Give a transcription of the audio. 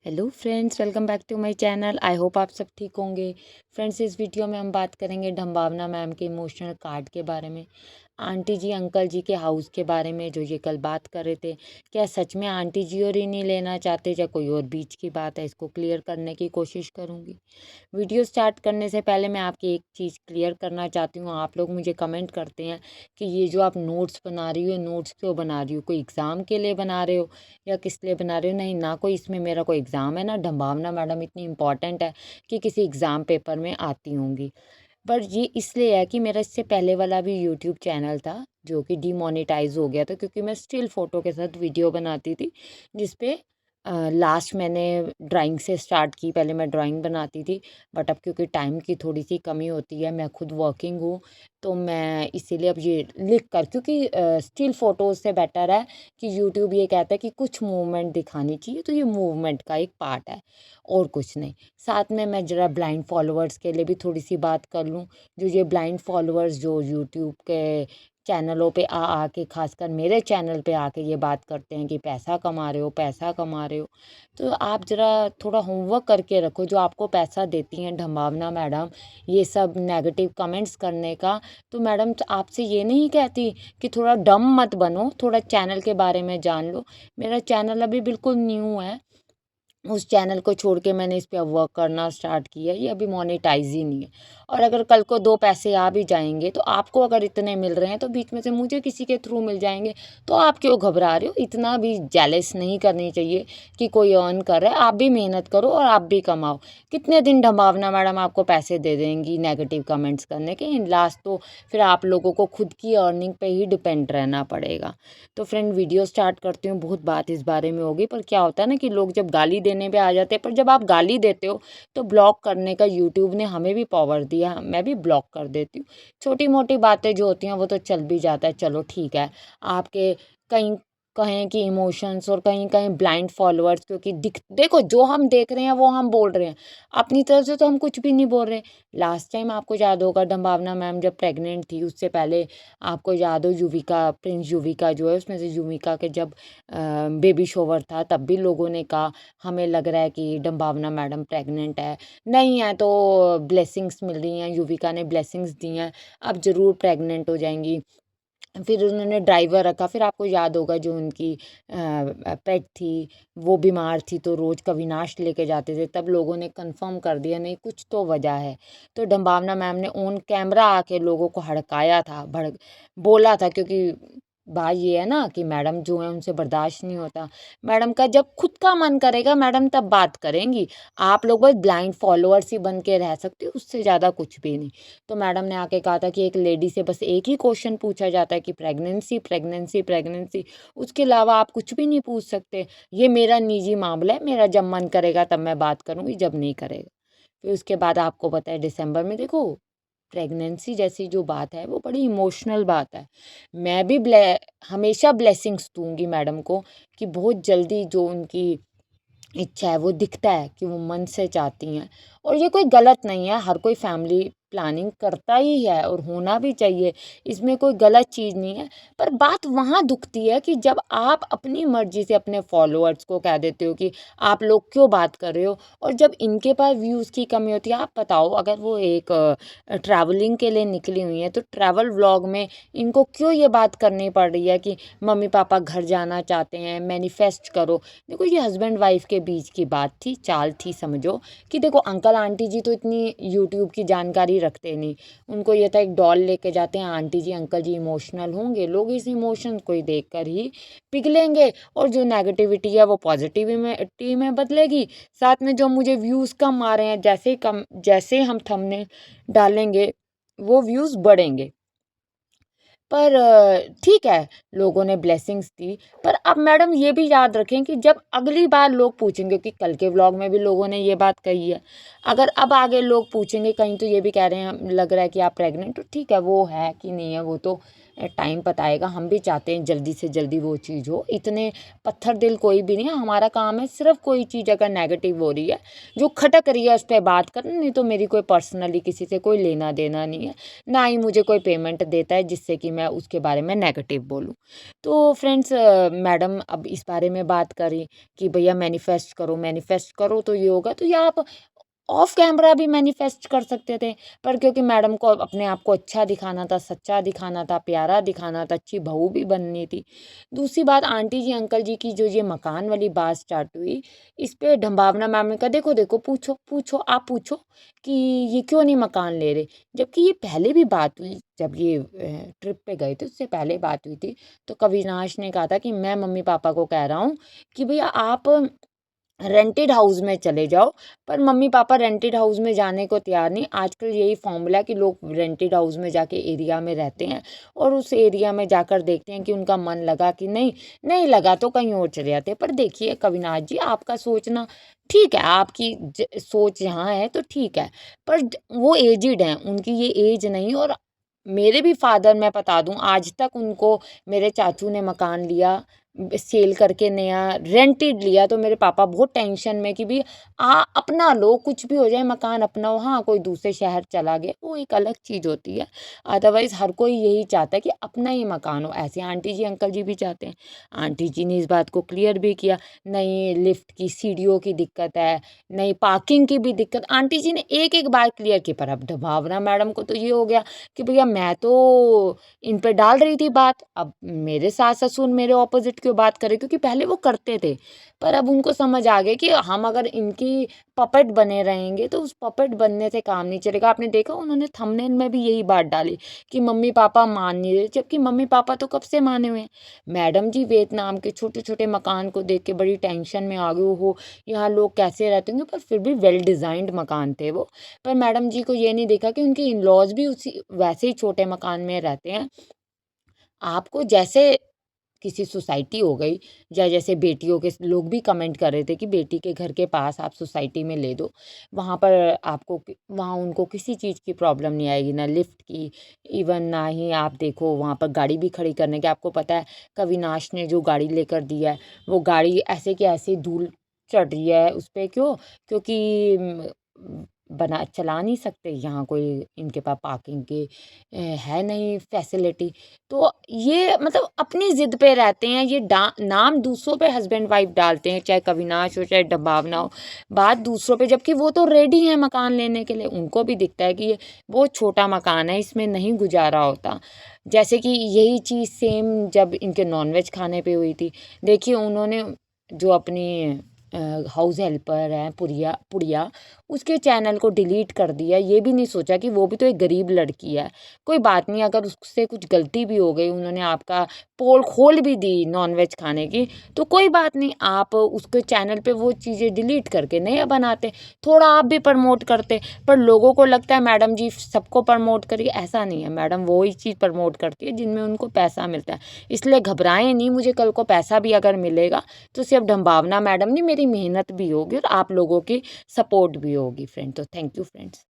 Hello friends, welcome back to my channel. I hope आप सब ठीक होंगे। फ्रेंड्स, इस वीडियो में हम बात करेंगे ढंबावना मैम के इमोशनल कार्ड के बारे में, आंटी जी अंकल जी के हाउस के बारे में जो ये कल बात कर रहे थे। क्या सच में आंटी जी और ही नहीं लेना चाहते या कोई और बीच की बात है? इसको क्लियर करने की कोशिश करूँगी। वीडियो स्टार्ट करने से पहले मैं आपकी एक चीज़ क्लियर करना चाहती हूँ। आप लोग मुझे कमेंट करते हैं कि ये जो आप नोट्स बना रही हो, नोट्स क्यों बना रही हो? कोई एग्ज़ाम के लिए बना रहे हो या किस लिए बना रहे हो? नहीं, ना कोई इसमें मेरा कोई एग्ज़ाम है, ना ढंबावना मैडम इतनी इम्पॉर्टेंट है कि किसी एग्ज़ाम पेपर में आती होंगी। पर ये इसलिए है कि मेरा इससे पहले वाला भी यूट्यूब चैनल था जो कि डीमोनेटाइज़ हो गया था, क्योंकि मैं स्टिल फ़ोटो के साथ वीडियो बनाती थी जिस पे लास्ट मैंने ड्राइंग से स्टार्ट की। पहले मैं ड्राइंग बनाती थी, बट अब क्योंकि टाइम की थोड़ी सी कमी होती है, मैं खुद वर्किंग हूँ, तो मैं इसीलिए अब ये लिख कर, क्योंकि स्टिल फ़ोटोज़ से बेटर है कि यूट्यूब ये कहता है कि कुछ मूवमेंट दिखानी चाहिए, तो ये मूवमेंट का एक पार्ट है और कुछ नहीं। साथ में मैं ज़रा ब्लाइंड फॉलोअर्स के लिए भी थोड़ी सी बात कर लूँ। जो ये ब्लाइंड फॉलोअर्स जो यूट्यूब के चैनलों पे आके, खासकर मेरे चैनल पे आके ये बात करते हैं कि पैसा कमा रहे हो, पैसा कमा रहे हो, तो आप ज़रा थोड़ा होमवर्क करके रखो। जो आपको पैसा देती हैं ढंबावना मैडम ये सब नेगेटिव कमेंट्स करने का, तो मैडम तो आपसे ये नहीं कहती कि थोड़ा डम मत बनो, थोड़ा चैनल के बारे में जान लो। मेरा चैनल अभी बिल्कुल न्यू है, उस चैनल को छोड़ के मैंने इस पे अब वर्क करना स्टार्ट किया है। ये अभी मोनेटाइज ही नहीं है, और अगर कल को 2 पैसे आ भी जाएँगे, तो आपको अगर इतने मिल रहे हैं, तो बीच में से मुझे किसी के थ्रू मिल जाएँगे, तो आप क्यों घबरा रहे हो? इतना भी जेलस नहीं करनी चाहिए कि कोई अर्न कर रहा है। आप भी मेहनत करो और आप भी कमाओ। कितने दिन ढंबावना मैडम आपको पैसे दे देंगी नेगेटिव कमेंट्स करने के? इन लास्ट तो फिर आप लोगों को खुद की अर्निंग पे ही डिपेंड रहना पड़ेगा। तो फ्रेंड, वीडियो स्टार्ट करती हूँ। बहुत बात इस बारे में होगी, पर क्या होता है ना कि लोग जब गाली देने पे आ जाते हैं, पर जब आप गाली देते हो तो ब्लॉक करने का यूट्यूब ने हमें भी पावर दिया, मैं भी ब्लॉक कर देती हूँ। छोटी मोटी बातें जो होती हैं वो तो चल भी जाता है, चलो ठीक है। आपके कहीं कहें कि इमोशंस और कहीं कहीं ब्लाइंड फॉलोअर्स, क्योंकि देखो जो हम देख रहे हैं वो हम बोल रहे हैं, अपनी तरफ से तो हम कुछ भी नहीं बोल रहे। लास्ट टाइम आपको याद होगा ढंबावना मैम जब प्रेग्नेंट थी, उससे पहले आपको याद हो युविका, प्रिंस युविका जो है उसमें से युविका के जब बेबी शोवर था, तब भी लोगों ने कहा हमें लग रहा है कि ढंबावना मैडम प्रेग्नेंट है। नहीं है तो ब्लेसिंग्स मिल रही हैं, युविका ने ब्लेसिंग्स दी हैं, अब ज़रूर प्रेग्नेंट हो जाएंगी। फिर उन्होंने ड्राइवर रखा। फिर आपको याद होगा जो उनकी पेट थी वो बीमार थी, तो रोज़ कविनाश लेके जाते थे, तब लोगों ने कंफर्म कर दिया नहीं कुछ तो वजह है। तो डम्बावना मैम ने ऑन कैमरा आके लोगों को हड़काया था, भड़क बोला था, क्योंकि बात ये है ना कि मैडम जो है उनसे बर्दाश्त नहीं होता। मैडम का जब खुद का मन करेगा मैडम तब बात करेंगी। आप लोग बस ब्लाइंड फॉलोअर्स ही बन के रह सकते हो, उससे ज़्यादा कुछ भी नहीं। तो मैडम ने आके कहा था कि एक लेडी से बस एक ही क्वेश्चन पूछा जाता है कि प्रेगनेंसी प्रेगनेंसी प्रेगनेंसी, उसके अलावा आप कुछ भी नहीं पूछ सकते। ये मेरा निजी मामला है, मेरा जब मन करेगा तब मैं बात करूँगी, जब नहीं करेगा। फिर उसके बाद आपको पता है दिसंबर में देखो, प्रेगनेंसी जैसी जो बात है वो बड़ी इमोशनल बात है। मैं भी हमेशा ब्लेसिंग्स दूंगी मैडम को कि बहुत जल्दी जो उनकी इच्छा है वो दिखता है कि वो मन से चाहती हैं, और ये कोई गलत नहीं है। हर कोई फैमिली प्लानिंग करता ही है और होना भी चाहिए, इसमें कोई गलत चीज़ नहीं है। पर बात वहाँ दुखती है कि जब आप अपनी मर्जी से अपने फॉलोअर्स को कह देते हो कि आप लोग क्यों बात कर रहे हो, और जब इनके पास व्यूज़ की कमी होती है। आप बताओ, अगर वो एक ट्रैवलिंग के लिए निकली हुई हैं, तो ट्रैवल व्लॉग में इनको क्यों ये बात करनी पड़ रही है कि मम्मी पापा घर जाना चाहते हैं, मैनिफेस्ट करो। देखो, ये हस्बैंड वाइफ के बीच की बात थी, चाल थी, समझो कि देखो अंकल आंटी जी तो इतनी यूट्यूब की जानकारी रखते नहीं। उनको ये था एक डॉल लेके जाते हैं, आंटी जी अंकल जी इमोशनल होंगे, लोग इस इमोशन को ही देखकर ही पिघलेंगे, और जो नेगेटिविटी है वो पॉजिटिविटी में बदलेगी। साथ में जो मुझे व्यूज़ कम आ रहे हैं, जैसे हम थंबनेल डालेंगे वो व्यूज़ बढ़ेंगे। पर ठीक है, लोगों ने ब्लेसिंग्स दी। पर अब मैडम ये भी याद रखें कि जब अगली बार लोग पूछेंगे, कि कल के व्लॉग में भी लोगों ने ये बात कही है, अगर अब आगे लोग पूछेंगे, कहीं तो ये भी कह रहे हैं लग रहा है कि आप प्रेग्नेंट हो, ठीक है वो है कि नहीं है वो तो टाइम बताएगा। हम भी चाहते हैं जल्दी से जल्दी वो चीज़ हो, इतने पत्थर दिल कोई भी नहीं है। हमारा काम है सिर्फ कोई चीज़ अगर नेगेटिव हो रही है, जो खटक रही है, उस पर बात करना। नहीं तो मेरी कोई पर्सनली किसी से कोई लेना देना नहीं है, ना ही मुझे कोई पेमेंट देता है जिससे कि मैं उसके बारे में नेगेटिव बोलूँ। तो फ्रेंड्स, मैडम अब इस बारे में बात करी कि भैया मैनिफेस्ट करो तो ये होगा। तो ये आप ऑफ कैमरा भी मैनिफेस्ट कर सकते थे, पर क्योंकि मैडम को अपने आप को अच्छा दिखाना था, सच्चा दिखाना था, प्यारा दिखाना था, अच्छी बहू भी बननी थी। दूसरी बात, आंटी जी अंकल जी की जो ये मकान वाली बात स्टार्ट हुई, इस पे ढंबावना मैम ने कहा देखो देखो, पूछो आप पूछो कि ये क्यों नहीं मकान ले रहे। जबकि ये पहले भी बात हुई, जब ये ट्रिप पे गए थे उससे पहले बात हुई थी। तो कविनाश ने कहा था कि मैं मम्मी पापा को कह रहा हूँ कि भैया आप रेंटेड हाउस में चले जाओ। पर मम्मी पापा रेंटेड हाउस में जाने को तैयार नहीं। आजकल यही फॉर्मूला कि लोग रेंटेड हाउस में जाके एरिया में रहते हैं और उस एरिया में जाकर देखते हैं कि उनका मन लगा कि नहीं, नहीं लगा तो कहीं और चले जाते हैं। पर देखिए कविनाथ जी, आपका सोचना ठीक है, आपकी सोच यहाँ है तो ठीक है, पर वो एजिड हैं, उनकी ये एज नहीं। और मेरे भी फादर, मैं बता दूं, आज तक उनको, मेरे चाचू ने मकान लिया सेल करके, नया रेंटेड लिया, तो मेरे पापा बहुत टेंशन में कि भी अपना लो, कुछ भी हो जाए मकान अपना हो। हाँ, कोई दूसरे शहर चला गया वो एक अलग चीज़ होती है, अदरवाइज़ हर कोई यही चाहता है कि अपना ही मकान हो। ऐसे आंटी जी अंकल जी भी चाहते हैं। आंटी जी ने इस बात को क्लियर भी किया, नहीं लिफ्ट की सीढ़ियों की दिक्कत है, नहीं पार्किंग की भी दिक्कत, आंटी जी ने एक एक बार क्लियर की। पर अब भावना मैडम को तो ये हो गया कि भैया मैं तो इन पे डाल रही थी बात, अब मेरे सास ससुर मेरे ऑपोजिट क्यों बात करे, क्योंकि पहले वो करते थे। पर अब उनको समझ आ गया कि हम अगर इनकी पपेट बने रहेंगे तो उस पपेट बनने से काम नहीं चलेगा। आपने देखा उन्होंने थंबनेल में भी यही बात डाली कि मम्मी पापा मान नहीं रहे, जबकि मम्मी पापा तो कब से माने हुए हैं। मैडम जी वियतनाम के छोटे छोटे मकान को देख के बड़ी टेंशन में आ गए हो, यहाँ लोग कैसे रहते होंगे, पर फिर भी वेल डिजाइंड मकान थे वो। पर मैडम जी को ये नहीं देखा कि उनके इन लॉज भी उसी वैसे ही छोटे मकान में रहते हैं। आपको जैसे किसी सोसाइटी हो गई, या जैसे बेटियों के लोग भी कमेंट कर रहे थे कि बेटी के घर के पास आप सोसाइटी में ले दो, वहाँ पर आपको वहाँ उनको किसी चीज़ की प्रॉब्लम नहीं आएगी, ना लिफ्ट की, इवन ना ही आप देखो वहाँ पर गाड़ी भी खड़ी करने की। आपको पता है कविनाश ने जो गाड़ी लेकर दिया है, वो गाड़ी ऐसे कि ऐसे धूल चढ़ रही है उस पर। क्यों? क्योंकि बना चला नहीं सकते, यहाँ कोई इनके पास पार्किंग की है नहीं फैसिलिटी। तो ये मतलब अपनी ज़िद पे रहते हैं, ये नाम दूसरों पे हस्बैंड वाइफ डालते हैं, चाहे कविनाश हो चाहे डब्बावना हो, बात दूसरों पे। जबकि वो तो रेडी हैं मकान लेने के लिए, उनको भी दिखता है कि ये बहुत छोटा मकान है, इसमें नहीं गुजारा होता। जैसे कि यही चीज़ सेम जब इनके नॉनवेज खाने पे हुई थी। देखिए उन्होंने जो अपनी हाउस हेल्पर है पुरिया पुड़िया, उसके चैनल को डिलीट कर दिया। ये भी नहीं सोचा कि वो भी तो एक गरीब लड़की है। कोई बात नहीं, अगर उससे कुछ गलती भी हो गई, उन्होंने आपका पोल खोल भी दी नॉनवेज खाने की, तो कोई बात नहीं, आप उसके चैनल पे वो चीज़ें डिलीट करके नया बनाते, थोड़ा आप भी प्रमोट करते। पर लोगों को लगता है मैडम जी सबको प्रमोट करिए, ऐसा नहीं है। मैडम वो ही चीज़ प्रमोट करती है जिनमें उनको पैसा मिलता है। इसलिए घबराएं नहीं, मुझे कल को पैसा भी अगर मिलेगा तो सिर्फ ढंबावना मैडम नहीं, मेरी मेहनत भी होगी और आप लोगों की सपोर्ट भी होगी फ्रेंड। तो थैंक यू फ्रेंड्स।